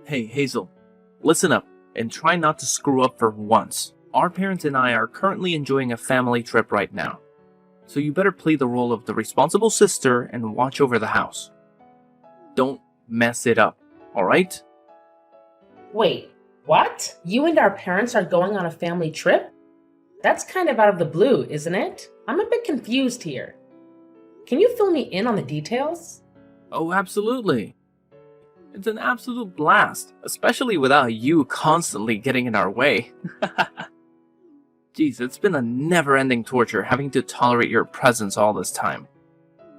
Hey, Hazel, listen up and try not to screw up for once. Our parents and I are currently enjoying a family trip right now, so you better play the role of the responsible sister and watch over the house. Don't mess it up, alright? Wait, what? You and our parents are going on a family trip? That's kind of out of the blue, isn't it? I'm a bit confused here. Can you fill me in on the details? Oh, absolutely. It's an absolute blast, especially without you constantly getting in our way. Jeez, it's been a never-ending torture having to tolerate your presence all this time.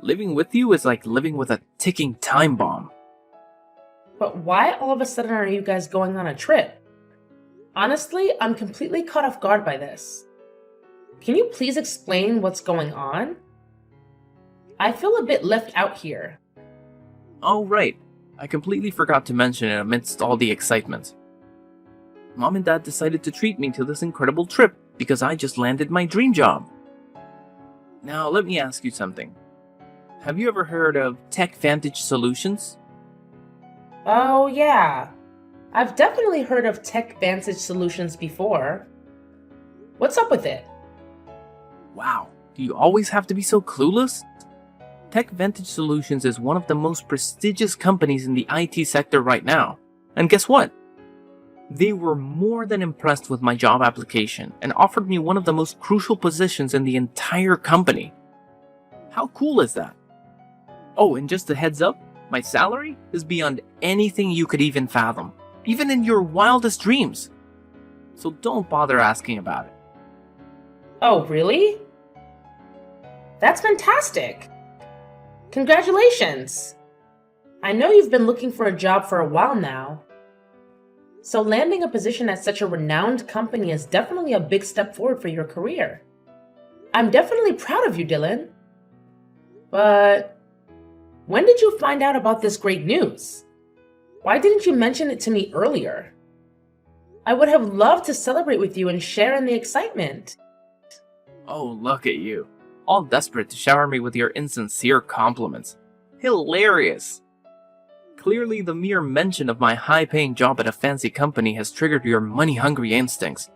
Living with you is like living with a ticking time bomb. But why all of a sudden are you guys going on a trip? Honestly, I'm completely caught off guard by this. Can you please explain what's going on? I feel a bit left out here. Oh, right. I completely forgot to mention it amidst all the excitement. Mom and Dad decided to treat me to this incredible trip because I just landed my dream job. Now, let me ask you something. Have you ever heard of Tech Vantage Solutions? Oh, yeah. I've definitely heard of Tech Vantage Solutions before. What's up with it? Wow, do you always have to be so clueless? Tech Vantage Solutions is one of the most prestigious companies in the IT sector right now. And guess what? They were more than impressed with my job application and offered me one of the most crucial positions in the entire company. How cool is that? Oh, and just a heads up, my salary is beyond anything you could even fathom, even in your wildest dreams. So don't bother asking about it. Oh, really? That's fantastic! Congratulations! I know you've been looking for a job for a while now. So landing a position at such a renowned company is definitely a big step forward for your career. I'm definitely proud of you, Dylan. But when did you find out about this great news? Why didn't you mention it to me earlier? I would have loved to celebrate with you and share in the excitement. Oh, look at you. All desperate to shower me with your insincere compliments. Hilarious! Clearly, the mere mention of my high-paying job at a fancy company has triggered your money-hungry instincts.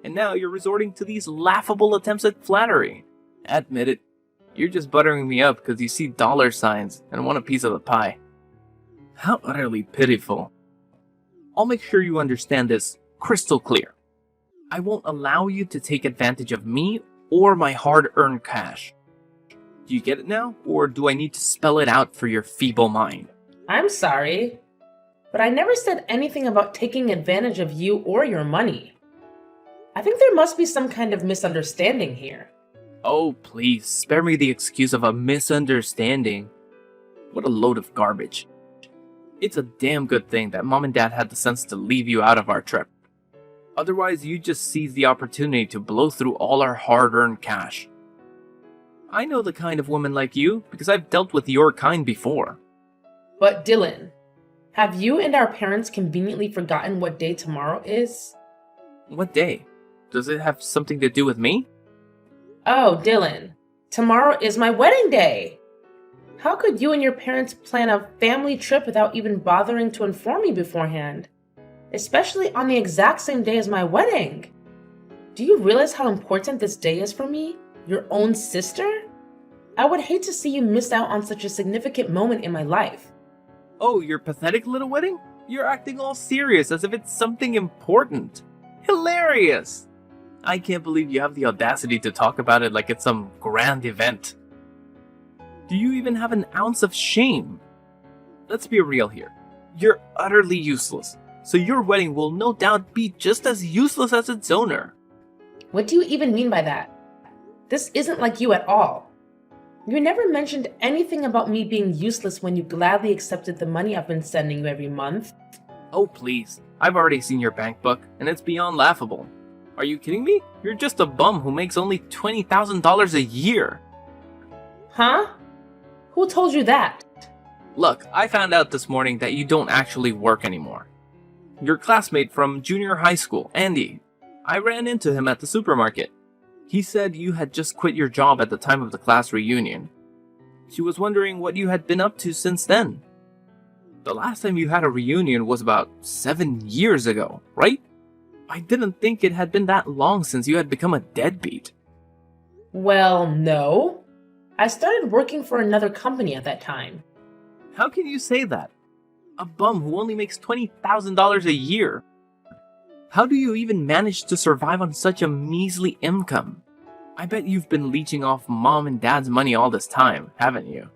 And now you're resorting to these laughable attempts at flattery. Admit it, you're just buttering me up because you see dollar signs and want a piece of the pie. How utterly pitiful. I'll make sure you understand this crystal clear. I won't allow you to take advantage of me or my hard-earned cash. Do you get it now, or do I need to spell it out for your feeble mind? I'm sorry, but I never said anything about taking advantage of you or your money. I think there must be some kind of misunderstanding here. Oh, please, spare me the excuse of a misunderstanding. What a load of garbage. It's a damn good thing that Mom and Dad had the sense to leave you out of our trip. Otherwise, you just seize the opportunity to blow through all our hard-earned cash. I know the kind of woman like you because I've dealt with your kind before. But Dylan, have you and our parents conveniently forgotten what day tomorrow is? What day? Does it have something to do with me? Oh, Dylan, tomorrow is my wedding day! How could you and your parents plan a family trip without even bothering to inform me beforehand? Especially on the exact same day as my wedding. Do you realize how important this day is for me? Your own sister? I would hate to see you miss out on such a significant moment in my life. Oh, your pathetic little wedding? You're acting all serious as if it's something important. Hilarious! I can't believe you have the audacity to talk about it like it's some grand event. Do you even have an ounce of shame? Let's be real here. You're utterly useless. So your wedding will no doubt be just as useless as its owner. What do you even mean by that? This isn't like you at all. You never mentioned anything about me being useless when you gladly accepted the money I've been sending you every month. Oh please, I've already seen your bank book, and it's beyond laughable. Are you kidding me? You're just a bum who makes only $20,000 a year. Huh? Who told you that? Look, I found out this morning that you don't actually work anymore. Your classmate from junior high school, Andy. I ran into him at the supermarket. He said you had just quit your job at the time of the class reunion. She was wondering what you had been up to since then. The last time you had a reunion was about 7 years ago, right? I didn't think it had been that long since you had become a deadbeat. Well, no. I started working for another company at that time. How can you say that? A bum who only makes $20,000 a year. How do you even manage to survive on such a measly income? I bet you've been leeching off mom and dad's money all this time, haven't you?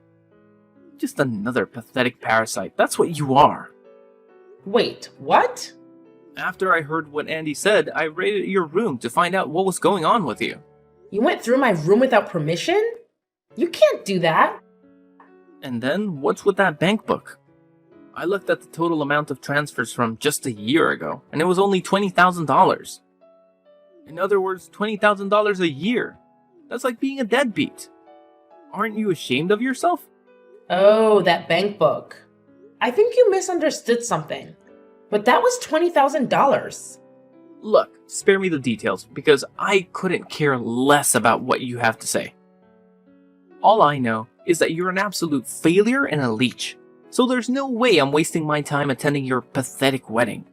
Just another pathetic parasite, that's what you are. Wait, what? After I heard what Andy said, I raided your room to find out what was going on with you. You went through my room without permission? You can't do that. And then, what's with that bank book? I looked at the total amount of transfers from just a year ago, and it was only $20,000. In other words, $20,000 a year. That's like being a deadbeat. Aren't you ashamed of yourself? Oh, that bank book. I think you misunderstood something. But that was $20,000. Look, spare me the details, because I couldn't care less about what you have to say. All I know is that you're an absolute failure and a leech, so there's no way I'm wasting my time attending your pathetic wedding.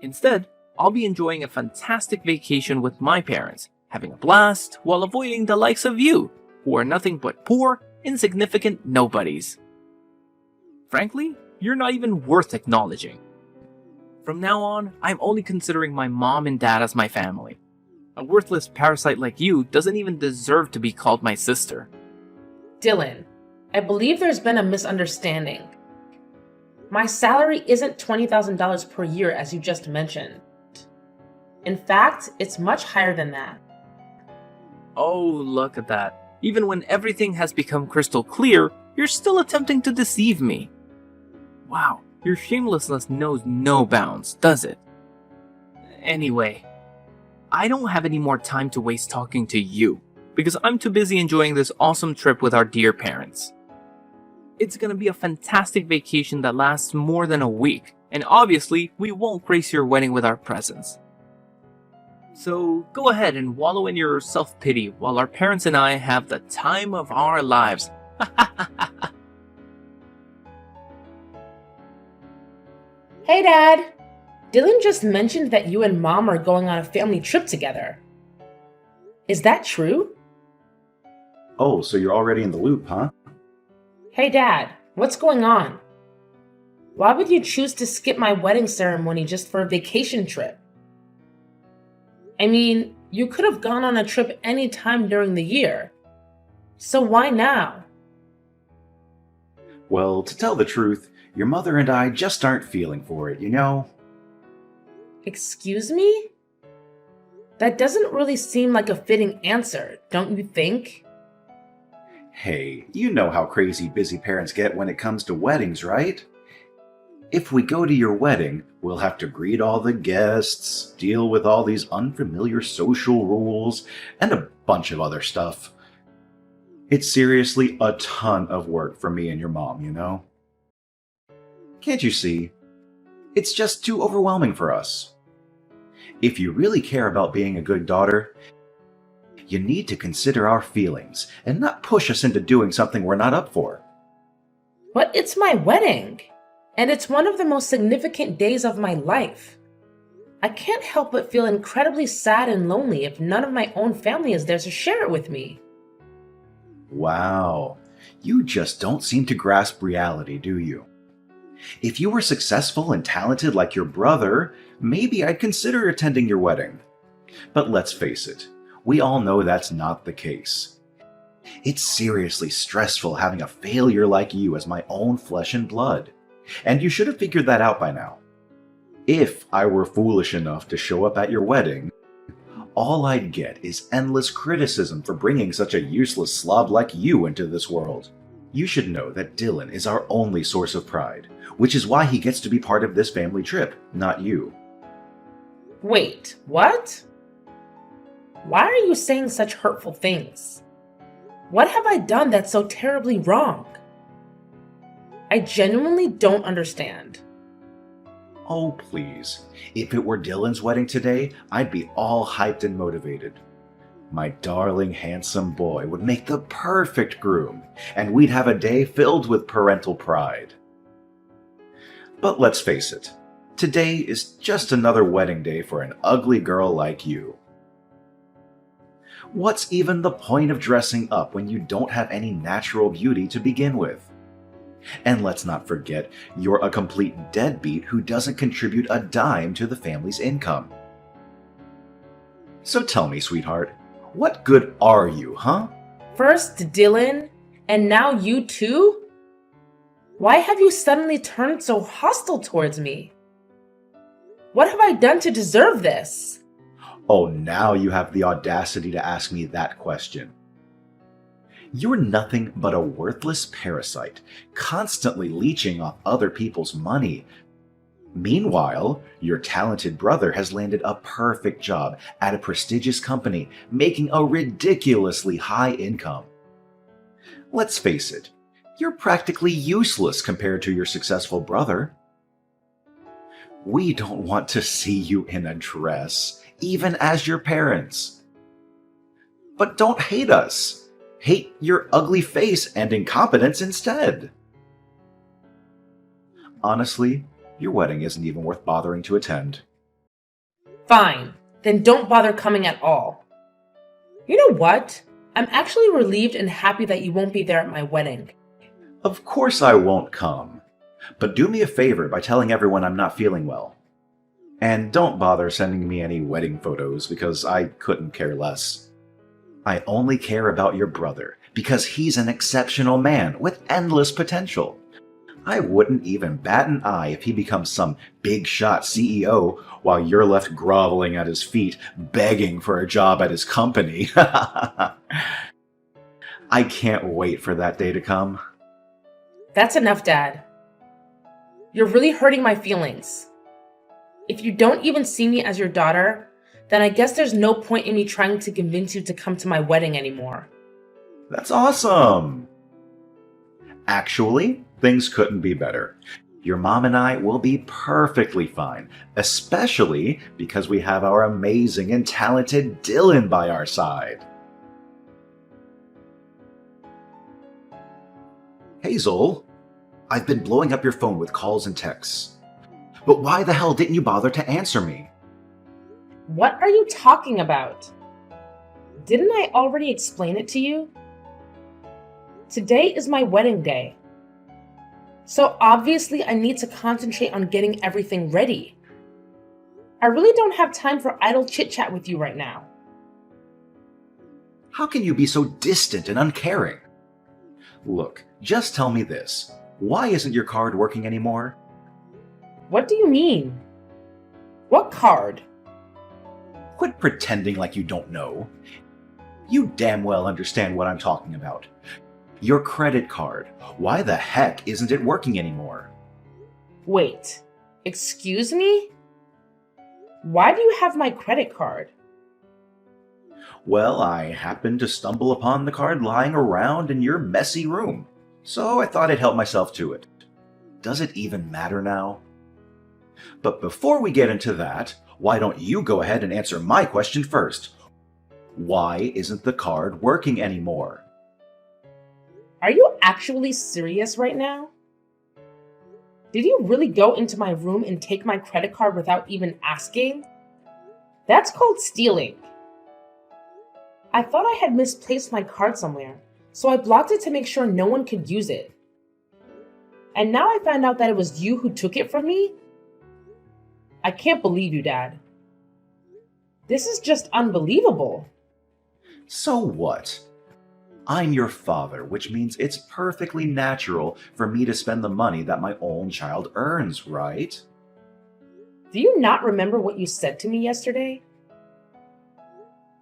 Instead, I'll be enjoying a fantastic vacation with my parents, having a blast while avoiding the likes of you, who are nothing but poor, insignificant nobodies. Frankly, you're not even worth acknowledging. From now on, I'm only considering my mom and dad as my family. A worthless parasite like you doesn't even deserve to be called my sister. Dylan, I believe there's been a misunderstanding. My salary isn't $20,000 per year as you just mentioned. In fact, it's much higher than that. Oh, look at that. Even when everything has become crystal clear, you're still attempting to deceive me. Wow, your shamelessness knows no bounds, does it? Anyway, I don't have any more time to waste talking to you, because I'm too busy enjoying this awesome trip with our dear parents. It's gonna be a fantastic vacation that lasts more than a week, and obviously, we won't grace your wedding with our presence. So go ahead and wallow in your self-pity while our parents and I have the time of our lives. Hey, Dad! Dylan just mentioned that you and Mom are going on a family trip together. Is that true? Oh, so you're already in the loop, huh? Hey, Dad, what's going on? Why would you choose to skip my wedding ceremony just for a vacation trip? I mean, you could have gone on a trip any time during the year. So why now? Well, to tell the truth, your mother and I just aren't feeling for it, you know? Excuse me? That doesn't really seem like a fitting answer, don't you think? Hey, you know how crazy busy parents get when it comes to weddings, right? If we go to your wedding, we'll have to greet all the guests, deal with all these unfamiliar social rules, and a bunch of other stuff. It's seriously a ton of work for me and your mom, you know? Can't you see? It's just too overwhelming for us. If you really care about being a good daughter, you need to consider our feelings and not push us into doing something we're not up for. But it's my wedding, and it's one of the most significant days of my life. I can't help but feel incredibly sad and lonely if none of my own family is there to share it with me. Wow, you just don't seem to grasp reality, do you? If you were successful and talented like your brother, maybe I'd consider attending your wedding. But let's face it, we all know that's not the case. It's seriously stressful having a failure like you as my own flesh and blood. And you should have figured that out by now. If I were foolish enough to show up at your wedding, all I'd get is endless criticism for bringing such a useless slob like you into this world. You should know that Dylan is our only source of pride, which is why he gets to be part of this family trip, not you. Wait, what? Why are you saying such hurtful things? What have I done that's so terribly wrong? I genuinely don't understand. Oh, please. If it were Dylan's wedding today, I'd be all hyped and motivated. My darling, handsome boy would make the perfect groom, and we'd have a day filled with parental pride. But let's face it, today is just another wedding day for an ugly girl like you. What's even the point of dressing up when you don't have any natural beauty to begin with? And let's not forget, you're a complete deadbeat who doesn't contribute a dime to the family's income. So tell me, sweetheart, what good are you, huh? First Dylan, and now you too? Why have you suddenly turned so hostile towards me? What have I done to deserve this? Oh, now you have the audacity to ask me that question. You're nothing but a worthless parasite, constantly leeching off other people's money. Meanwhile, your talented brother has landed a perfect job at a prestigious company, making a ridiculously high income. Let's face it, you're practically useless compared to your successful brother. We don't want to see you in a dress, even as your parents. But don't hate us. Hate your ugly face and incompetence instead. Honestly, your wedding isn't even worth bothering to attend. Fine, then don't bother coming at all. You know what? I'm actually relieved and happy that you won't be there at my wedding. Of course I won't come. But do me a favor by telling everyone I'm not feeling well. And don't bother sending me any wedding photos because I couldn't care less. I only care about your brother because he's an exceptional man with endless potential. I wouldn't even bat an eye if he becomes some big shot CEO while you're left groveling at his feet, begging for a job at his company. I can't wait for that day to come. That's enough, Dad. You're really hurting my feelings. If you don't even see me as your daughter, then I guess there's no point in me trying to convince you to come to my wedding anymore. That's awesome! Actually, things couldn't be better. Your mom and I will be perfectly fine, especially because we have our amazing and talented Dylan by our side. Hazel, I've been blowing up your phone with calls and texts. But why the hell didn't you bother to answer me? What are you talking about? Didn't I already explain it to you? Today is my wedding day. So obviously I need to concentrate on getting everything ready. I really don't have time for idle chit-chat with you right now. How can you be so distant and uncaring? Look, just tell me this. Why isn't your card working anymore? What do you mean? What card? Quit pretending like you don't know. You damn well understand what I'm talking about. Your credit card. Why the heck isn't it working anymore? Wait, excuse me? Why do you have my credit card? Well, I happened to stumble upon the card lying around in your messy room, so I thought I'd help myself to it. Does it even matter now? But before we get into that, why don't you go ahead and answer my question first? Why isn't the card working anymore? Are you actually serious right now? Did you really go into my room and take my credit card without even asking? That's called stealing. I thought I had misplaced my card somewhere, so I blocked it to make sure no one could use it. And now I find out that it was you who took it from me? I can't believe you, Dad. This is just unbelievable. So what? I'm your father, which means it's perfectly natural for me to spend the money that my own child earns, right? Do you not remember what you said to me yesterday?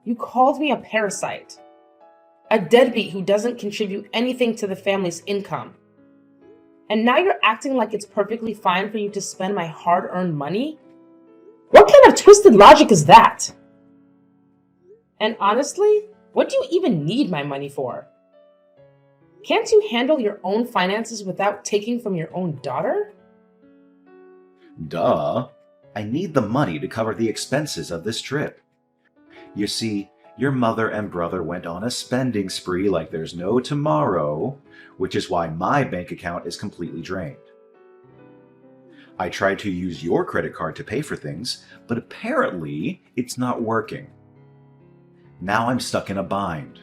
You called me a parasite, a deadbeat who doesn't contribute anything to the family's income. And now you're acting like it's perfectly fine for you to spend my hard-earned money? What kind of twisted logic is that? And honestly, what do you even need my money for? Can't you handle your own finances without taking from your own daughter? Duh. I need the money to cover the expenses of this trip. You see, your mother and brother went on a spending spree like there's no tomorrow, which is why my bank account is completely drained. I tried to use your credit card to pay for things, but apparently it's not working. Now I'm stuck in a bind.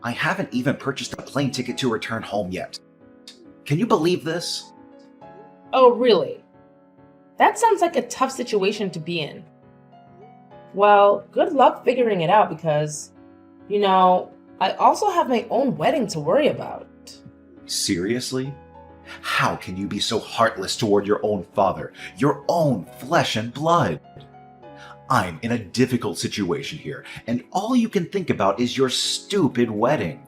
I haven't even purchased a plane ticket to return home yet. Can you believe this? Oh, really? That sounds like a tough situation to be in. Well, good luck figuring it out because, I also have my own wedding to worry about. Seriously? How can you be so heartless toward your own father, your own flesh and blood? I'm in a difficult situation here, and all you can think about is your stupid wedding.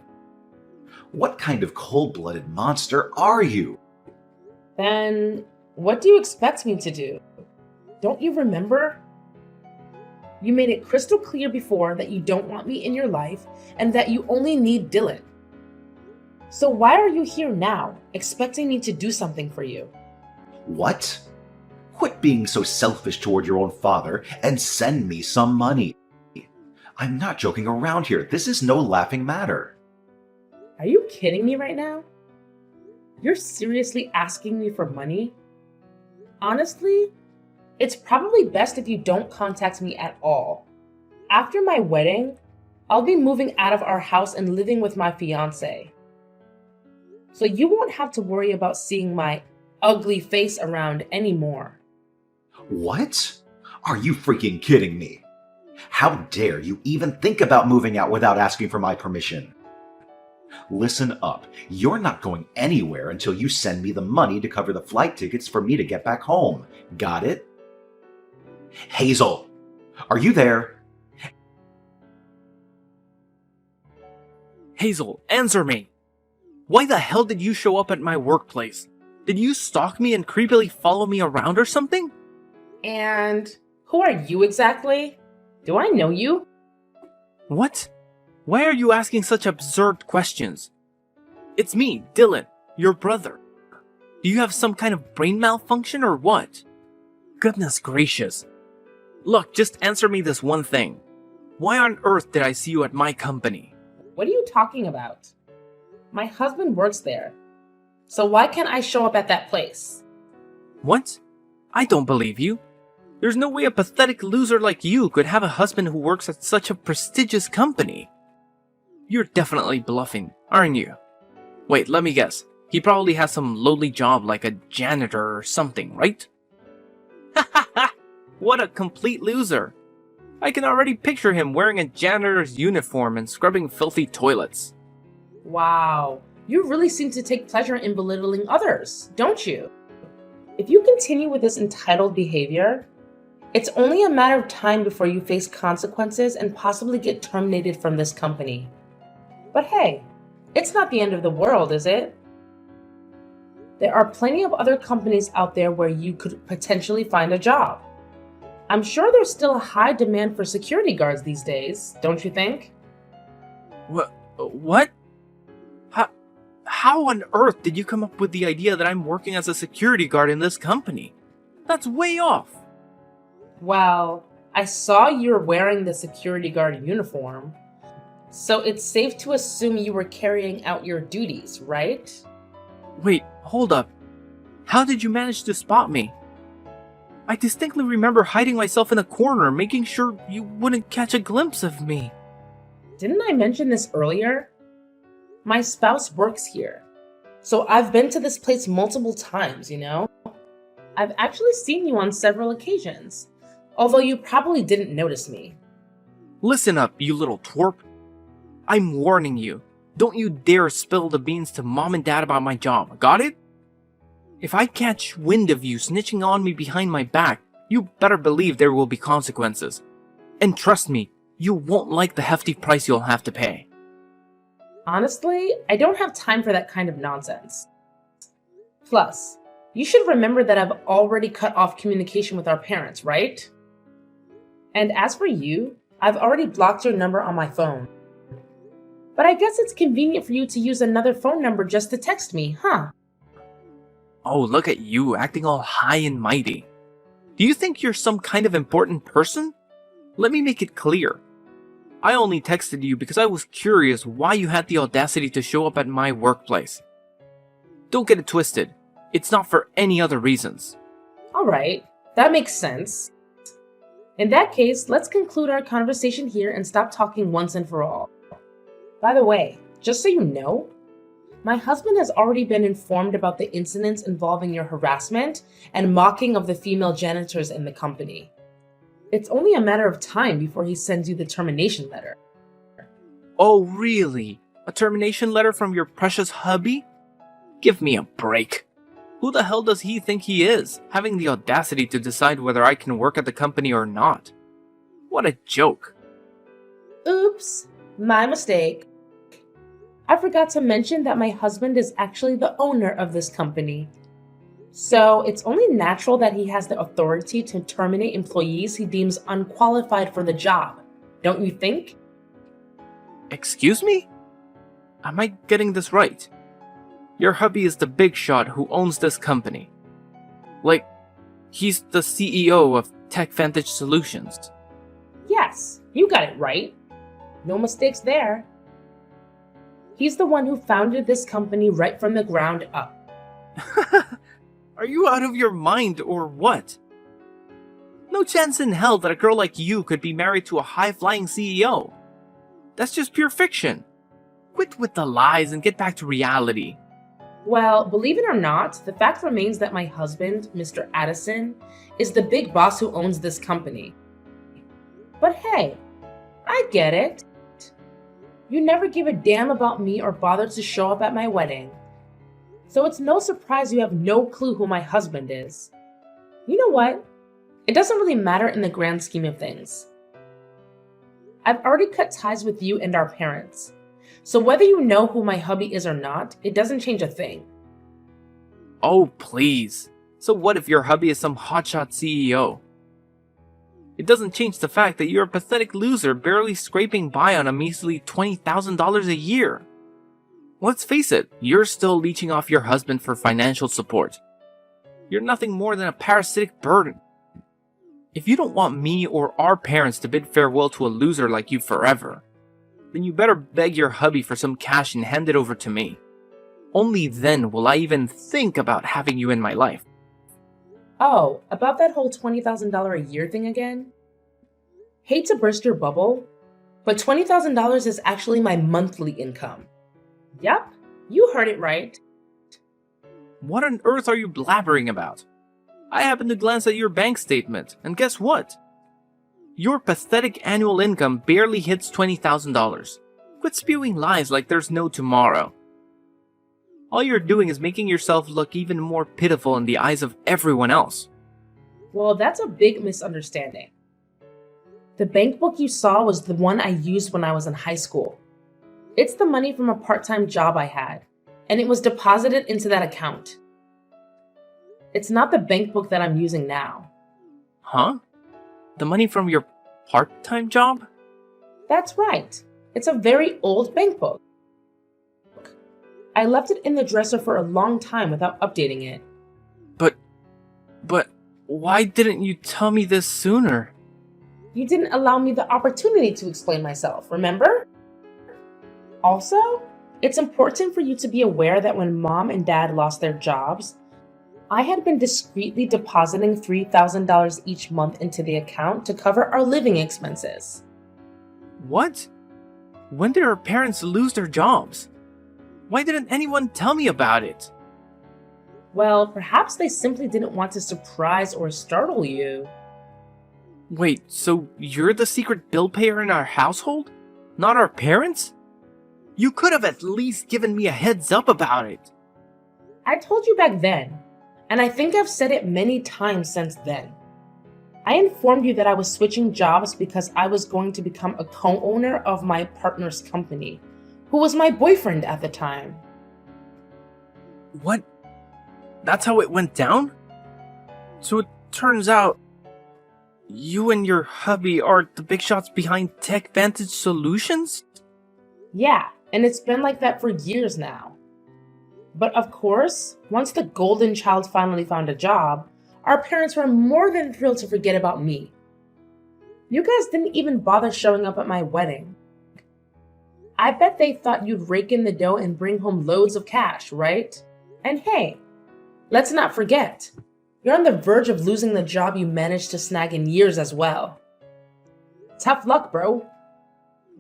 What kind of cold-blooded monster are you? Then, what do you expect me to do? Don't you remember? You made it crystal clear before that you don't want me in your life and that you only need Dylan. So why are you here now, expecting me to do something for you? What? Quit being so selfish toward your own father and send me some money. I'm not joking around here. This is no laughing matter. Are you kidding me right now? You're seriously asking me for money? Honestly, it's probably best if you don't contact me at all. After my wedding, I'll be moving out of our house and living with my fiancé. So you won't have to worry about seeing my ugly face around anymore. What? Are you freaking kidding me? How dare you even think about moving out without asking for my permission? Listen up. You're not going anywhere until you send me the money to cover the flight tickets for me to get back home. Got it? Hazel, are you there? Hazel, answer me! Why the hell did you show up at my workplace? Did you stalk me and creepily follow me around or something? And who are you exactly? Do I know you? What? Why are you asking such absurd questions? It's me, Dylan, your brother. Do you have some kind of brain malfunction or what? Goodness gracious. Look, just answer me this one thing. Why on earth did I see you at my company? What are you talking about? My husband works there. So why can't I show up at that place? What? I don't believe you. There's no way a pathetic loser like you could have a husband who works at such a prestigious company. You're definitely bluffing, aren't you? Wait, let me guess. He probably has some lowly job like a janitor or something, right? Ha ha ha! What a complete loser! I can already picture him wearing a janitor's uniform and scrubbing filthy toilets. Wow, you really seem to take pleasure in belittling others, don't you? If you continue with this entitled behavior, it's only a matter of time before you face consequences and possibly get terminated from this company. But hey, it's not the end of the world, is it? There are plenty of other companies out there where you could potentially find a job. I'm sure there's still a high demand for security guards these days, don't you think? What? How on earth did you come up with the idea that I'm working as a security guard in this company? That's way off. Well, I saw you're wearing the security guard uniform, so it's safe to assume you were carrying out your duties, right? Wait, hold up. How did you manage to spot me? I distinctly remember hiding myself in a corner, making sure you wouldn't catch a glimpse of me. Didn't I mention this earlier? My spouse works here, so I've been to this place multiple times, I've actually seen you on several occasions, although you probably didn't notice me. Listen up, you little twerp. I'm warning you. Don't you dare spill the beans to mom and dad about my job, got it? If I catch wind of you snitching on me behind my back, you better believe there will be consequences. And trust me, you won't like the hefty price you'll have to pay. Honestly, I don't have time for that kind of nonsense. Plus, you should remember that I've already cut off communication with our parents, right? And as for you, I've already blocked your number on my phone. But I guess it's convenient for you to use another phone number just to text me, huh? Oh, look at you, acting all high and mighty. Do you think you're some kind of important person? Let me make it clear. I only texted you because I was curious why you had the audacity to show up at my workplace. Don't get it twisted. It's not for any other reasons. Alright, that makes sense. In that case, let's conclude our conversation here and stop talking once and for all. By the way, just so you know, my husband has already been informed about the incidents involving your harassment and mocking of the female janitors in the company. It's only a matter of time before he sends you the termination letter. Oh, really? A termination letter from your precious hubby? Give me a break. Who the hell does he think he is, having the audacity to decide whether I can work at the company or not? What a joke. Oops, my mistake. I forgot to mention that my husband is actually the owner of this company. So it's only natural that he has the authority to terminate employees he deems unqualified for the job, don't you think? Excuse me? Am I getting this right? Your hubby is the big shot who owns this company. Like, he's the CEO of TechVantage Solutions. Yes, you got it right. No mistakes there. He's the one who founded this company right from the ground up. Are you out of your mind or what? No chance in hell that a girl like you could be married to a high-flying CEO. That's just pure fiction. Quit with the lies and get back to reality. Well, believe it or not, the fact remains that my husband, Mr. Addison, is the big boss who owns this company. But hey, I get it. You never give a damn about me or bother to show up at my wedding. So it's no surprise you have no clue who my husband is. You know what? It doesn't really matter in the grand scheme of things. I've already cut ties with you and our parents. So whether you know who my hubby is or not, it doesn't change a thing. Oh, please. So what if your hubby is some hotshot CEO? It doesn't change the fact that you're a pathetic loser barely scraping by on a measly $20,000 a year. Let's face it, you're still leeching off your husband for financial support. You're nothing more than a parasitic burden. If you don't want me or our parents to bid farewell to a loser like you forever, then you better beg your hubby for some cash and hand it over to me. Only then will I even think about having you in my life. Oh, about that whole $20,000 a year thing again? Hate to burst your bubble, but $20,000 is actually my monthly income. Yep, you heard it right. What on earth are you blabbering about? I happened to glance at your bank statement, and guess what? Your pathetic annual income barely hits $20,000. Quit spewing lies like there's no tomorrow. All you're doing is making yourself look even more pitiful in the eyes of everyone else. Well, that's a big misunderstanding. The bank book you saw was the one I used when I was in high school. It's the money from a part-time job I had, and it was deposited into that account. It's not the bank book that I'm using now. Huh? The money from your part-time job? That's right. It's a very old bank book. I left it in the dresser for a long time without updating it. But why didn't you tell me this sooner? You didn't allow me the opportunity to explain myself, remember? Also, it's important for you to be aware that when Mom and Dad lost their jobs, I had been discreetly depositing $3,000 each month into the account to cover our living expenses. What? When did our parents lose their jobs? Why didn't anyone tell me about it? Well, perhaps they simply didn't want to surprise or startle you. Wait, so you're the secret bill payer in our household? Not our parents? You could have at least given me a heads up about it. I told you back then, and I think I've said it many times since then. I informed you that I was switching jobs because I was going to become a co-owner of my partner's company, who was my boyfriend at the time. What? That's how it went down? So it turns out you and your hubby are the big shots behind TechVantage Solutions? Yeah, and it's been like that for years now. But of course, once the golden child finally found a job, our parents were more than thrilled to forget about me. You guys didn't even bother showing up at my wedding. I bet they thought you'd rake in the dough and bring home loads of cash, right? And hey, Let's not forget, you're on the verge of losing the job you managed to snag in years as well. Tough luck, bro.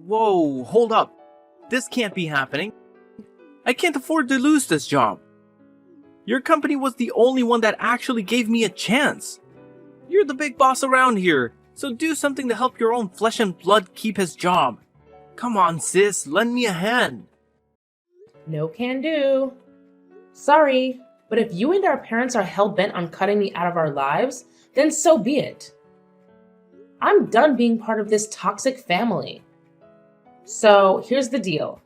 Whoa, hold up. This can't be happening. I can't afford to lose this job. Your company was the only one that actually gave me a chance. You're the big boss around here, so do something to help your own flesh and blood keep his job. Come on, sis, lend me a hand. No can do. Sorry, but if you and our parents are hell-bent on cutting me out of our lives, then so be it. I'm done being part of this toxic family. So here's the deal.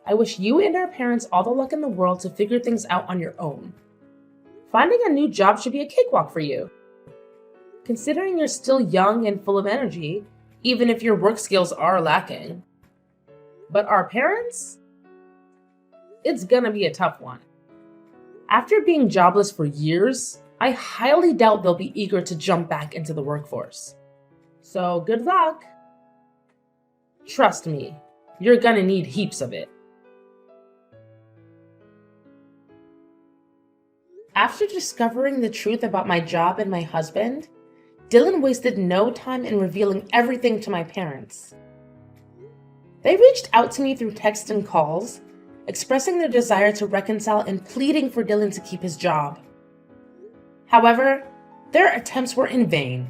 I wish you and our parents all the luck in the world to figure things out on your own. Finding a new job should be a cakewalk for you. Considering you're still young and full of energy, even if your work skills are lacking. But our parents? It's gonna be a tough one. After being jobless for years, I highly doubt they'll be eager to jump back into the workforce. So good luck. Trust me, you're gonna need heaps of it. After discovering the truth about my job and my husband, Dylan wasted no time in revealing everything to my parents. They reached out to me through text and calls, expressing their desire to reconcile and pleading for Dylan to keep his job. However, their attempts were in vain.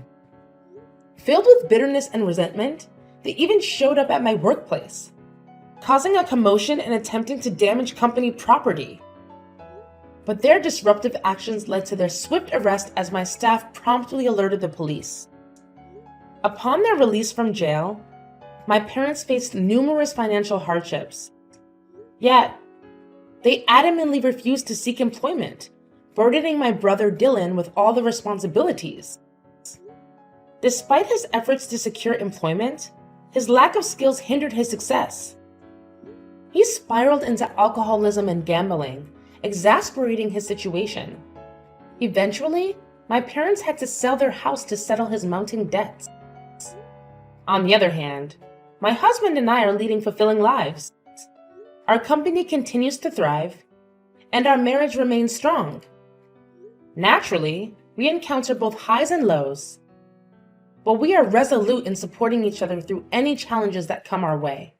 Filled with bitterness and resentment, they even showed up at my workplace, causing a commotion and attempting to damage company property. But their disruptive actions led to their swift arrest as my staff promptly alerted the police. Upon their release from jail, my parents faced numerous financial hardships. Yet, they adamantly refused to seek employment, burdening my brother Dylan with all the responsibilities. Despite his efforts to secure employment, his lack of skills hindered his success. He spiraled into alcoholism and gambling, exasperating his situation. Eventually, my parents had to sell their house to settle his mounting debts. On the other hand, my husband and I are leading fulfilling lives. Our company continues to thrive, and our marriage remains strong. Naturally, we encounter both highs and lows, but we are resolute in supporting each other through any challenges that come our way.